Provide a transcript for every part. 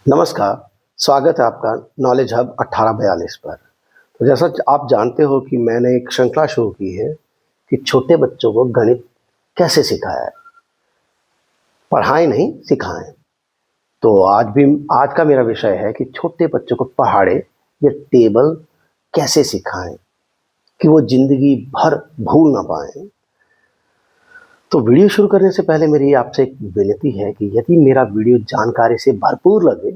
नमस्कार, स्वागत है आपका नॉलेज हब 1842 पर। तो जैसा कि आप जानते हो कि मैंने एक श्रृंखला शुरू की है कि छोटे बच्चों को गणित कैसे सिखाया, पढ़ाएं नहीं सिखाएं। तो आज का मेरा विषय है कि छोटे बच्चों को पहाड़े या टेबल कैसे सिखाएं कि वो जिंदगी भर भूल ना पाएं। तो वीडियो शुरू करने से पहले मेरी आपसे एक विनती है कि यदि मेरा वीडियो जानकारी से भरपूर लगे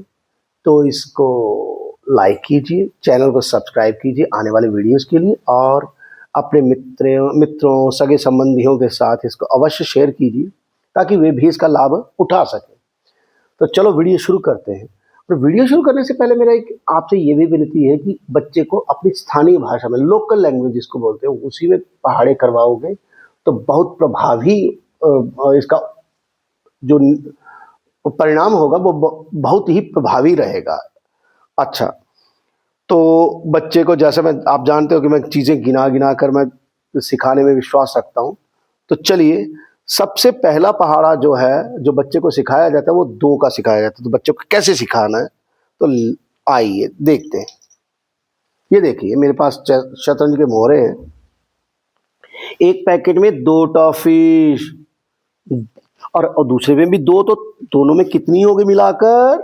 तो इसको लाइक कीजिए, चैनल को सब्सक्राइब कीजिए आने वाले वीडियोस के लिए, और अपने मित्रों सगे संबंधियों के साथ इसको अवश्य शेयर कीजिए ताकि वे भी इसका लाभ उठा सकें। तो चलो वीडियो शुरू करते हैं। और वीडियो शुरू करने से पहले मेरा एक आपसे ये भी विनती है कि बच्चे को अपनी स्थानीय भाषा में, लोकल लैंग्वेज जिसको बोलते हैं, उसी में पहाड़े करवाओगे तो बहुत प्रभावी इसका जो परिणाम होगा वो बहुत ही प्रभावी रहेगा। अच्छा, तो बच्चे को, जैसे आप जानते हो कि मैं चीज़ें गिना गिना कर मैं सिखाने में विश्वास रखता हूँ। तो चलिए, सबसे पहला पहाड़ा जो है, जो बच्चे को सिखाया जाता है, वो 2 का सिखाया जाता है। तो बच्चों को कैसे सिखाना है, तो आइए देखते हैं। ये देखिए, मेरे पास शतरंज के मोहरे हैं। एक पैकेट में 2 टॉफी और दूसरे में भी 2, तो दोनों में कितनी होगी मिलाकर?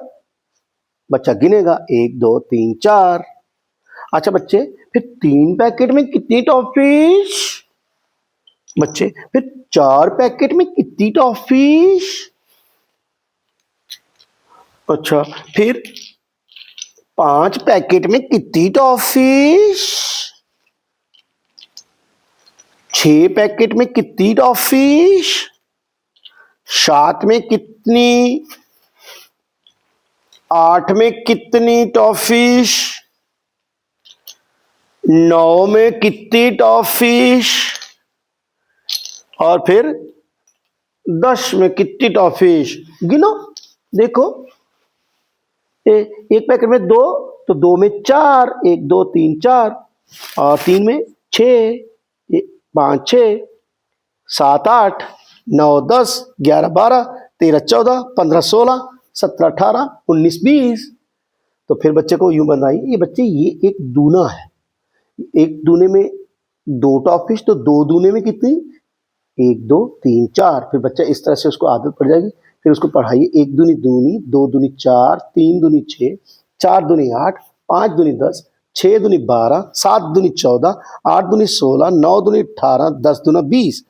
बच्चा गिनेगा, 1 2 3 4। अच्छा बच्चे, फिर 3 पैकेट में कितनी टॉफीज? बच्चे, फिर 4 पैकेट में कितनी टॉफीज? अच्छा, फिर 5 पैकेट में कितनी टॉफीज? 6 पैकेट में कितनी टॉफीज? 7 में कितनी? 8 में कितनी टॉफीज? 9 में कितनी टॉफीज? और फिर 10 में कितनी टॉफीज? गिनो, देखो। एक पैकेट में 2, तो 2 में 4, 1 2 3 4, और 3 में 6, 5 6, 7 8, 9 10, 11 12, 13 14, 15 16, 17 18, 19 20। तो फिर बच्चे को यूं बनाइए, ये बच्चे ये एक दूना है। एक दूने में 2 टॉफीज, तो 2 दूने में कितनी? 1 2 3 4। फिर बच्चा इस तरह से, उसको आदत पड़ जाएगी। फिर उसको पढ़ाइए, 1 दूनी दूनी, 2 दूनी 4, 3 दूनी 6, 4 दूनी 8, 5 दूनी 10, 6 दूनी 12, 7 दूनी 14, 8 दूनी 16, 9 दूनी 18, 10 दूना 20।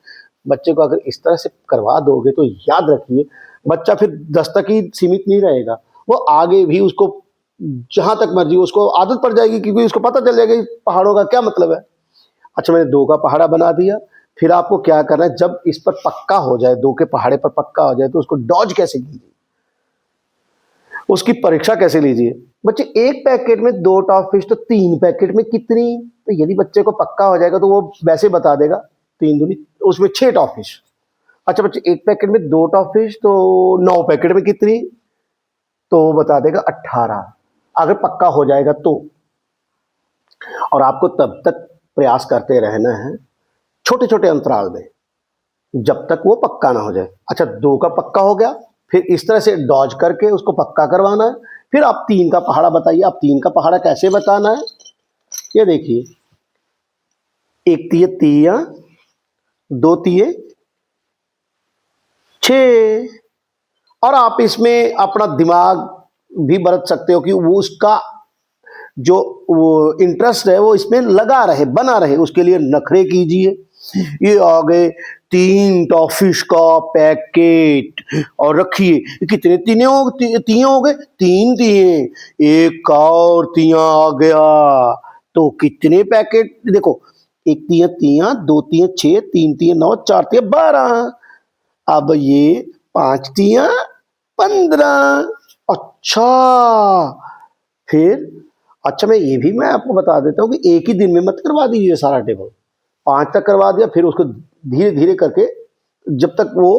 बच्चे को अगर इस तरह से करवा दोगे तो याद रखिए, बच्चा फिर 10 तक ही सीमित नहीं रहेगा, वो आगे भी उसको जहां तक मर्जी उसको आदत पड़ जाएगी, क्योंकि उसको पता चल जाएगा पहाड़ों का क्या मतलब है। अच्छा, मैंने 2 का पहाड़ा बना दिया। फिर आपको क्या करना है, जब इस पर पक्का हो जाए, 2 के पहाड़े पर पक्का हो जाए, तो उसको डॉज कैसे कीजिए, उसकी परीक्षा कैसे लीजिए। बच्चे, एक पैकेट में 2 टॉफीज, तो 3 पैकेट में कितनी? तो यदि बच्चे को पक्का हो जाएगा तो वो वैसे बता देगा, 3 दूनी, उसमें 6 टॉफीज। अच्छा बच्चे, एक पैकेट में 2 टॉफीज, तो 9 पैकेट में कितनी? तो वो बता देगा 18, अगर पक्का हो जाएगा तो। और आपको तब तक प्रयास करते रहना है, छोटे छोटे अंतराल में, जब तक वो पक्का ना हो जाए। अच्छा, 2 का पक्का हो गया, फिर इस तरह से डॉज करके उसको पक्का करवाना है। फिर आप 3 का पहाड़ा बताइए, आप 3 का पहाड़ा कैसे बताना है। ये देखिए, 1 तिये तिया, 2 तिये 6। और आप इसमें अपना दिमाग भी बरत सकते हो कि वो उसका जो वो इंटरेस्ट है वो इसमें लगा रहे, बना रहे, उसके लिए नखरे कीजिए। ये आ गए 3 टॉफिश का पैकेट, और रखिए कितने तिये हो गए? 3 तिये, एक का और तिया आ गया, तो कितने पैकेट? देखो, 1 तिया तिया, 2 तिया 6, 3 तिया 9, 4 तिया 12। अब ये 5 तिया 15। अच्छा, फिर अच्छा, मैं आपको बता देता हूँ कि एक ही दिन में मत करवा दीजिए सारा टेबल। 5 तक करवा दिया, फिर उसको धीरे धीरे करके, जब तक वो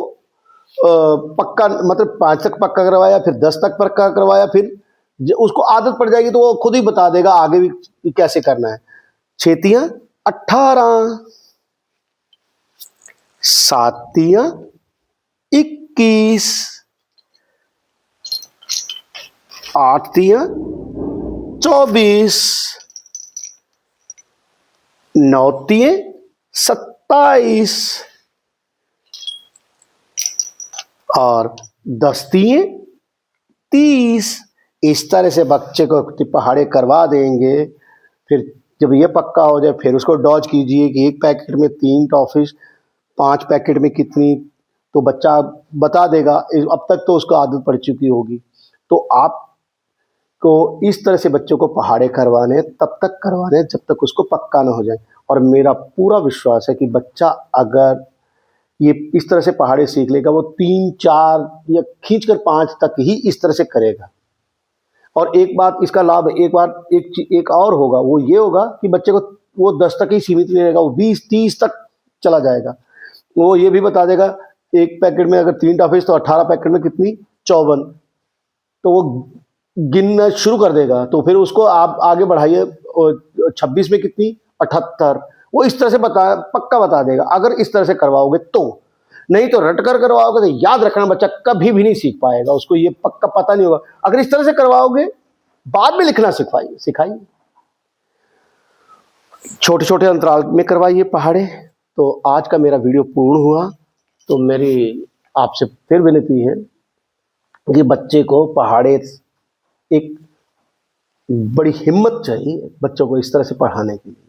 पक्का, मतलब 5 तक पक्का करवाया, फिर 10 तक पक्का करवाया, फिर उसको आदत पड़ जाएगी तो वो खुद ही बता देगा आगे भी कैसे करना है। 6 तिया 18, 7 तिया 21, 8 तियां 24, 9 तिये 27 और 10 तिये 30। इस तरह से बच्चे को पहाड़े करवा देंगे। फिर जब ये पक्का हो जाए फिर उसको डॉज कीजिए कि एक पैकेट में 3 टॉफीज, 5 पैकेट में कितनी, तो बच्चा बता देगा। अब तक तो उसको आदत पड़ चुकी होगी। तो आपको इस तरह से बच्चों को पहाड़े करवाने तब तक करवाने जब तक उसको पक्का ना हो जाए। और मेरा पूरा विश्वास है कि बच्चा अगर ये इस तरह से पहाड़े सीख लेगा, वो 3, 4 या खींचकर 5 तक ही इस तरह से करेगा। और एक बात इसका लाभ, एक और होगा, वो ये होगा कि बच्चे को वो 10 तक ही सीमित नहीं रहेगा, वो 20, 30 तक चला जाएगा। वो ये भी बता देगा एक पैकेट में अगर 3 टॉफीज तो 18 पैकेट में कितनी, 54। तो वो गिनना शुरू कर देगा। तो फिर उसको आप आगे बढ़ाइए, 26 में कितनी, 78। वो इस तरह से पक्का बता देगा अगर इस तरह से करवाओगे तो। नहीं तो रट कर करवाओगे तो याद रखना बच्चा कभी भी नहीं सीख पाएगा, उसको ये पक्का पता नहीं होगा। अगर इस तरह से करवाओगे बाद में लिखना सिखाइए। छोटे छोटे अंतराल में करवाइए पहाड़े। तो आज का मेरा वीडियो पूर्ण हुआ। तो मेरी आपसे फिर विनती है कि बच्चे को पहाड़े, एक बड़ी हिम्मत चाहिए बच्चों को इस तरह से पढ़ाने के लिए।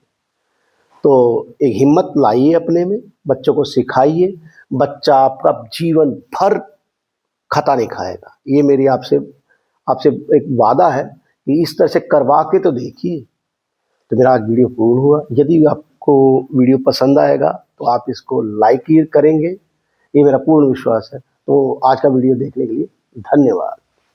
तो एक हिम्मत लाइए अपने में, बच्चों को सिखाइए। बच्चा आपका जीवन भर खता नहीं खाएगा। ये मेरी आपसे एक वादा है कि इस तरह से करवा के तो देखिए। तो मेरा आज वीडियो पूर्ण हुआ। यदि आपको वीडियो पसंद आएगा तो आप इसको लाइक करेंगे, ये मेरा पूर्ण विश्वास है। तो आज का वीडियो देखने के लिए धन्यवाद।